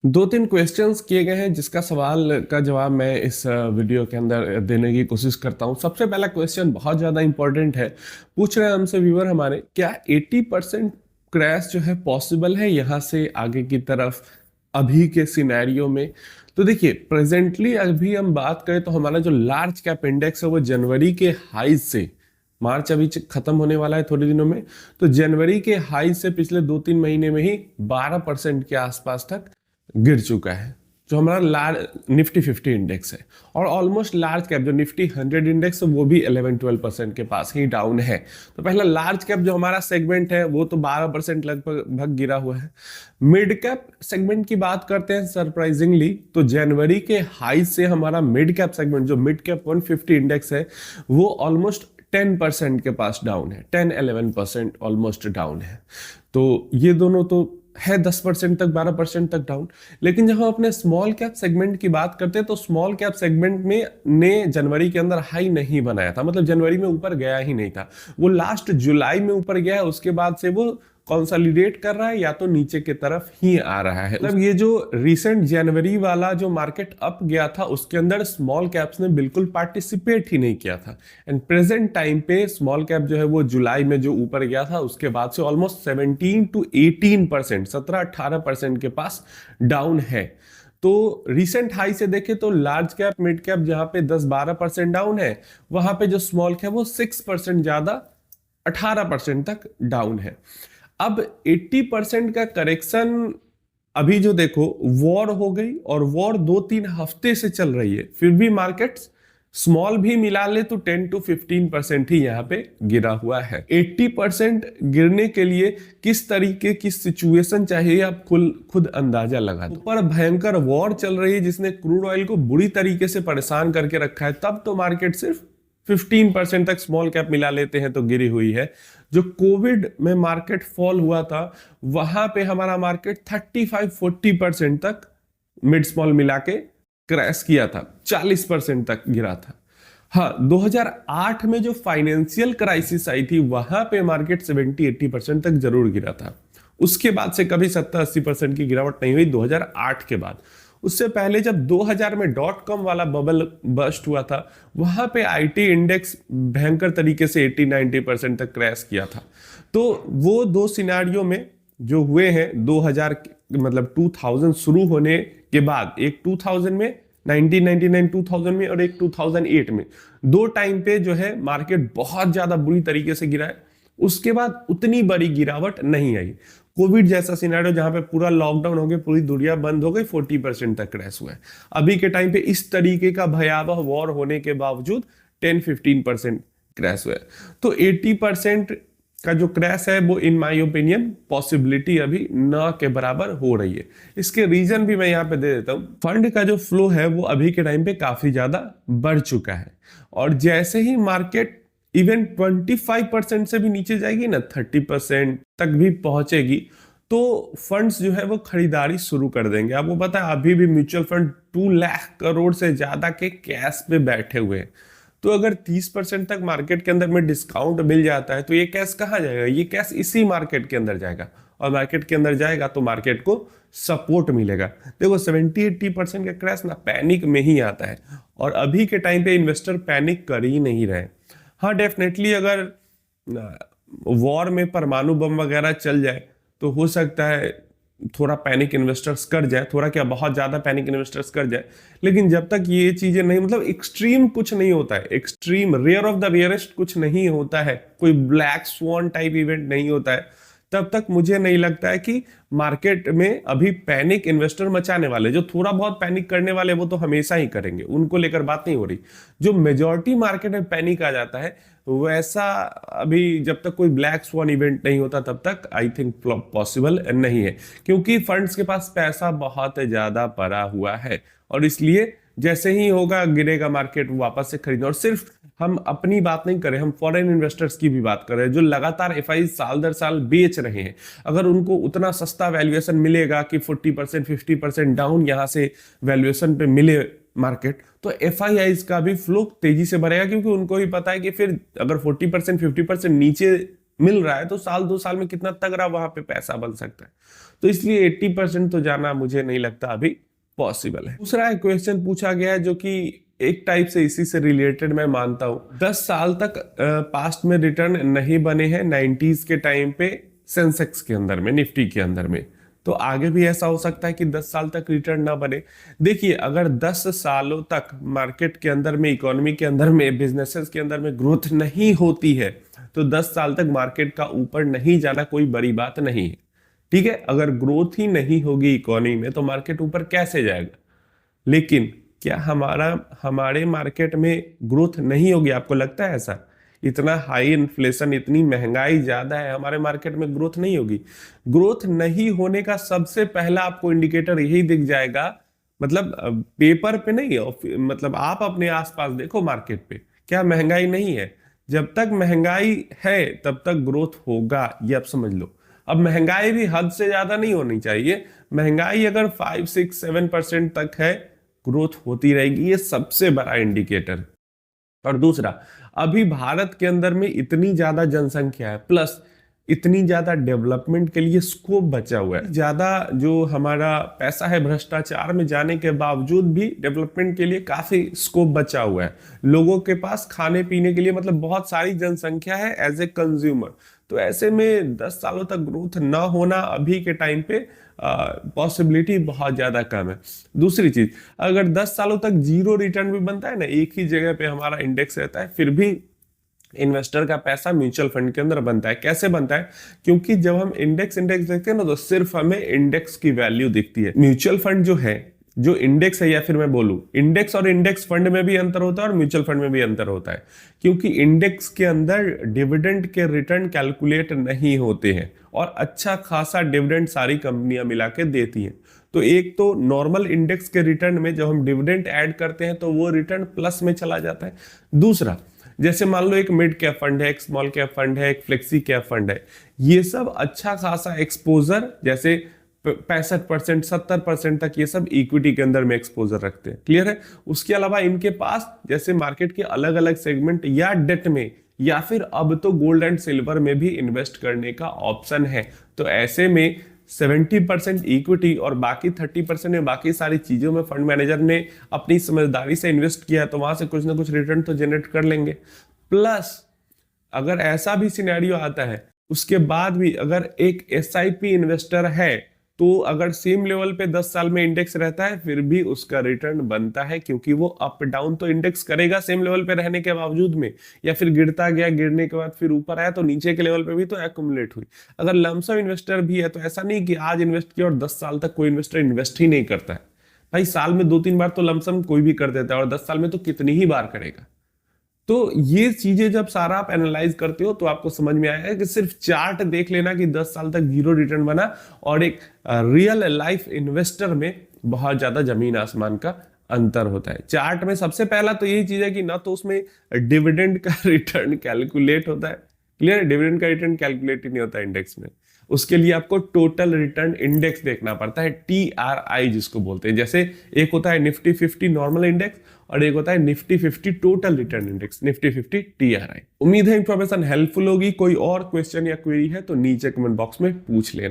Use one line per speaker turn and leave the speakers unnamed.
दो तीन क्वेश्चंस किए गए हैं जिसका सवाल का जवाब मैं इस वीडियो के अंदर देने की कोशिश करता हूं। सबसे पहला क्वेश्चन बहुत ज़्यादा इंपॉर्टेंट है। पूछ रहे हैं हमसे व्यूअर हमारे, क्या 80% क्रैश जो है पॉसिबल है यहाँ से आगे की तरफ अभी के सिनेरियो में? तो देखिए, प्रेजेंटली अभी हम बात करें तो हमारा जो लार्ज कैप इंडेक्स है वो जनवरी के हाई से, मार्च अभी खत्म होने वाला है थोड़े दिनों में, तो जनवरी के हाई से पिछले 2-3 महीने में ही 12% के आसपास तक गिर चुका है। जो हमारा लार्ज निफ्टी 50 इंडेक्स है, और ऑलमोस्ट लार्ज कैप जो निफ्टी 100 इंडेक्स है वो भी 11-12% के पास ही डाउन है। तो पहला लार्ज कैप जो हमारा सेगमेंट है वो तो 12% लगभग गिरा हुआ है। मिड कैप सेगमेंट की बात करते हैं सरप्राइजिंगली, तो जनवरी के हाई से हमारा मिड कैप सेगमेंट जो मिड कैप 150 इंडेक्स है वो ऑलमोस्ट 10% के पास डाउन है, 10-11% ऑलमोस्ट डाउन है। तो ये दोनों तो है 10% तक, 12% तक डाउन। लेकिन जब हम अपने स्मॉल कैप सेगमेंट की बात करते हैं तो स्मॉल कैप सेगमेंट में ने जनवरी के अंदर हाई नहीं बनाया था, मतलब जनवरी में ऊपर गया ही नहीं था। वो लास्ट जुलाई में ऊपर गया है, उसके बाद से वो कंसोलिडेट कर रहा है या तो नीचे की तरफ ही आ रहा है। मतलब ये जो रिसेंट जनवरी वाला जो मार्केट अप गया था उसके अंदर स्मॉल कैप्स ने बिल्कुल पार्टिसिपेट ही नहीं किया था। एंड प्रेजेंट टाइम पे स्मॉल कैप जो है वो जुलाई में जो ऊपर गया था उसके बाद से ऑलमोस्ट 17-18%, 17-18% के पास डाउन है। तो रिसेंट हाई से देखें तो लार्ज कैप मिड कैप जहां पे 10-12% डाउन है, वहां पे जो स्मॉल कैप वो 6% ज्यादा 18% तक डाउन है। अब 80% का करेक्शन अभी जो देखो, वॉर हो गई और वॉर 2-3 हफ्ते से चल रही है, फिर भी मार्केट्स स्मॉल भी मिला ले तो 10-15% ही यहाँ पे गिरा हुआ है। 80% गिरने के लिए किस तरीके की सिचुएशन चाहिए आप खुद अंदाजा लगा दो। ऊपर भयंकर वॉर चल रही है जिसने क्रूड ऑयल को बुरी तरीके से परेशान करके रखा है, तब तो मार्केट सिर्फ 15% तक स्मॉल कैप मिला लेते हैं तो गिरी हुई है। जो कोविड में मार्केट फॉल हुआ था वहां पे हमारा मार्केट 35-40% तक मिड स्मॉल मिला के क्रैश किया था, 40% तक गिरा था। हाँ, 2008 में जो फाइनेंशियल क्राइसिस आई थी वहां पे मार्केट 70-80% तक जरूर गिरा था। उसके बाद से कभी 70-80% की गिरावट नहीं हुई 2008 के बाद। उससे पहले जब 2000 में डॉट कॉम वाला बबल बस्ट हुआ था वहां पे आईटी इंडेक्स भयंकर तरीके से 80-90% तक क्रैश किया था। तो वो दो सिनारियों में जो हुए हैं 2000 मतलब 2000 शुरू होने के बाद, एक 2000 में 1999 2000 में और एक 2008 में, दो टाइम पे जो है मार्केट बहुत ज्यादा बुरी तरीके से गिरा है। उसके बाद उतनी बड़ी गिरावट नहीं आई। कोविड जैसा सिनेरियो जहां पे पूरा लॉकडाउन हो गया, पूरी दुनिया बंद हो गई, 40% तक क्रैश हुआ है। अभी के टाइम पे इस तरीके का भयावह वॉर होने के बावजूद 10-15% क्रैश हुआ है। तो 80% का जो क्रैश है वो इन माय ओपिनियन पॉसिबिलिटी अभी ना के बराबर हो रही है। इसके रीजन भी मैं यहाँ पे दे देता हूँ। फंड का जो फ्लो है वो अभी के टाइम पे काफी ज्यादा बढ़ चुका है, और जैसे ही मार्केट इवन 25% से भी नीचे जाएगी ना, 30% तक भी पहुंचेगी, तो फंड्स जो है वो खरीदारी शुरू कर देंगे। आपको पता है अभी भी म्यूचुअल फंड 2 लाख करोड़ से ज्यादा के कैश पे बैठे हुए हैं। तो अगर 30% तक मार्केट के अंदर में डिस्काउंट मिल जाता है तो ये कैश कहाँ जाएगा? ये कैश इसी मार्केट के अंदर जाएगा, और मार्केट के अंदर जाएगा तो मार्केट को सपोर्ट मिलेगा। देखो 70-80% का क्रैश ना पैनिक में ही आता है, और अभी के टाइम पे इन्वेस्टर पैनिक कर ही नहीं रहे। हाँ, डेफिनेटली अगर वॉर में परमाणु बम वगैरह चल जाए तो हो सकता है थोड़ा पैनिक इन्वेस्टर्स कर जाए, थोड़ा क्या बहुत ज्यादा पैनिक इन्वेस्टर्स कर जाए। लेकिन जब तक ये चीजें नहीं, मतलब एक्सट्रीम कुछ नहीं होता है, extreme rare of the rarest कुछ नहीं होता है, कोई ब्लैक स्वॉन टाइप इवेंट नहीं होता है, तब तक मुझे नहीं लगता है कि मार्केट में अभी पैनिक इन्वेस्टर मचाने वाले, जो थोड़ा बहुत पैनिक करने वाले वो तो हमेशा ही करेंगे, उनको लेकर बात नहीं हो रही। जो मेजॉरिटी मार्केट में पैनिक आ जाता है वैसा अभी जब तक कोई ब्लैक स्वॉन इवेंट नहीं होता तब तक आई थिंक पॉसिबल नहीं है, क्योंकि फंड्स के पास पैसा बहुत ज्यादा पड़ा हुआ है, और इसलिए जैसे ही होगा गिरेगा मार्केट वापस से खरीदना। और सिर्फ हम अपनी बात नहीं कर रहे, हम फॉरेन इन्वेस्टर्स की भी बात कर रहे हैं जो लगातार एफआई साल दर साल बेच रहे हैं। अगर उनको उतना सस्ता वैल्यूएशन मिलेगा कि 40% 50% डाउन यहां से वैल्यूएशन पे मिले मार्केट, तो एफआईआईज का भी फ्लो तेजी से बढ़ेगा, क्योंकि उनको भी पता है कि फिर अगर 40% 50% नीचे मिल रहा है तो साल 2 साल में कितना तगड़ा वहां पे पैसा बन सकता है। तो इसलिए 80% तो जाना मुझे नहीं लगता अभी पॉसिबल है। दूसरा एक क्वेश्चन पूछा गया है जो कि एक टाइप से इसी से रिलेटेड मैं मानता हूं, 10 साल तक पास्ट में रिटर्न नहीं बने हैं 90s के टाइम पे सेंसेक्स के अंदर में, निफ्टी के अंदर में, तो आगे भी ऐसा हो सकता है कि 10 साल तक रिटर्न ना बने। देखिए, अगर 10 सालों तक मार्केट के अंदर में, इकोनॉमी के अंदर में, बिजनेसेस के अंदर में ग्रोथ नहीं होती है तो 10 साल तक मार्केट का ऊपर नहीं जाना कोई बड़ी बात नहीं है। ठीक है, अगर ग्रोथ ही नहीं होगी इकोनॉमी में तो मार्केट ऊपर कैसे जाएगा। लेकिन क्या हमारे मार्केट में ग्रोथ नहीं होगी? आपको लगता है ऐसा? इतना हाई इन्फ्लेशन, इतनी महंगाई ज्यादा है, हमारे मार्केट में ग्रोथ नहीं होगी? ग्रोथ नहीं होने का सबसे पहला आपको इंडिकेटर यही दिख जाएगा, मतलब पेपर पे नहीं, मतलब आप अपने आसपास देखो मार्केट पे, क्या महंगाई नहीं है? जब तक महंगाई है तब तक ग्रोथ होगा, ये आप समझ लो। अब महंगाई भी हद से ज्यादा नहीं होनी चाहिए, महंगाई अगर 5, 6, 7% तक है, ग्रोथ होती रहेगी, ये सबसे बड़ा इंडिकेटर। और दूसरा, अभी भारत के अंदर में इतनी ज्यादा जनसंख्या है, प्लस इतनी ज्यादा डेवलपमेंट के लिए स्कोप बचा हुआ है, ज्यादा जो हमारा पैसा है भ्रष्टाचार में जाने के बावजूद भी डेवलपमेंट के लिए काफी स्कोप बचा हुआ है, लोगों के पास खाने पीने के लिए, मतलब बहुत सारी जनसंख्या है एज ए कंज्यूमर। तो ऐसे में 10 सालों तक ग्रोथ ना होना अभी के टाइम पे पॉसिबिलिटी बहुत ज्यादा कम है। दूसरी चीज, अगर 10 सालों तक जीरो रिटर्न भी बनता है ना, एक ही जगह पे हमारा इंडेक्स रहता है, फिर भी इन्वेस्टर का पैसा म्यूचुअल फंड के अंदर बनता है। कैसे बनता है? क्योंकि जब हम इंडेक्स देखते हैं ना, तो सिर्फ हमें इंडेक्स की वैल्यू दिखती है। म्यूचुअल फंड जो है, जो इंडेक्स है, या फिर मैं बोलूं इंडेक्स और इंडेक्स फंड में भी अंतर होता है और म्यूचुअल फंड में भी अंतर होता है, क्योंकि इंडेक्स के अंदर डिविडेंड के रिटर्न कैलकुलेट नहीं होते हैं और अच्छा खासा डिविडेंड सारी कंपनियां मिला के देती हैं। तो एक तो नॉर्मल इंडेक्स के रिटर्न में जब हम डिविडेंड ऐड करते हैं तो वो रिटर्न प्लस में चला जाता है। दूसरा, जैसे मान लो एक मिड कैप फंड है, एक स्मॉल कैप फंड है, एक फ्लेक्सी कैप फंड है, ये सब अच्छा खासा एक्सपोजर, जैसे 65%, 70% तक ये सब इक्विटी के अंदर में एक्सपोजर रखते हैं। क्लियर है? उसके अलावा इनके पास जैसे मार्केट के अलग अलग सेगमेंट या डेट में, या फिर अब तो गोल्ड एंड सिल्वर में भी इन्वेस्ट करने का ऑप्शन है। तो ऐसे में 70% इक्विटी और बाकी 30% में बाकी सारी चीजों में फंड मैनेजर ने अपनी समझदारी से इन्वेस्ट किया, तो वहां से कुछ ना कुछ रिटर्न तो जनरेट कर लेंगे। प्लस अगर ऐसा भी सिनेरियो आता है, उसके बाद भी अगर एक एसआईपी इन्वेस्टर है, तो अगर सेम लेवल पे 10 साल में इंडेक्स रहता है, फिर भी उसका रिटर्न बनता है, क्योंकि वो अप डाउन तो इंडेक्स करेगा सेम लेवल पे रहने के बावजूद में, या फिर गिरता गया, गिरने के बाद फिर ऊपर आया तो नीचे के लेवल पे भी तो एक्युमुलेट हुई। अगर लमसम इन्वेस्टर भी है तो ऐसा नहीं कि आज इन्वेस्ट किया और 10 साल तक कोई इन्वेस्टर इन्वेस्ट ही नहीं करता है। भाई, साल में 2-3 बार तो लमसम कोई भी कर देता है, और 10 साल में तो कितनी ही बार करेगा। तो ये चीजें जब सारा आप एनालाइज करते हो तो आपको समझ में आएगा कि सिर्फ चार्ट देख लेना कि 10 साल तक जीरो रिटर्न बना, और एक रियल लाइफ इन्वेस्टर में बहुत ज्यादा जमीन आसमान का अंतर होता है। चार्ट में सबसे पहला तो यही चीज है कि ना तो उसमें डिविडेंड का रिटर्न कैलकुलेट होता है। क्लियर है? डिविडेंड का रिटर्न कैलकुलेट ही नहीं होता इंडेक्स में। उसके लिए आपको टोटल रिटर्न इंडेक्स देखना पड़ता है, TRI जिसको बोलते हैं। जैसे एक होता है निफ्टी 50 नॉर्मल इंडेक्स, और एक होता है Nifty 50 total return index, Nifty 50 TRI। उम्मीद है इंफॉर्मेशन हेल्पफुल होगी। कोई और क्वेश्चन या क्वेरी है तो नीचे कमेंट बॉक्स में पूछ लेना।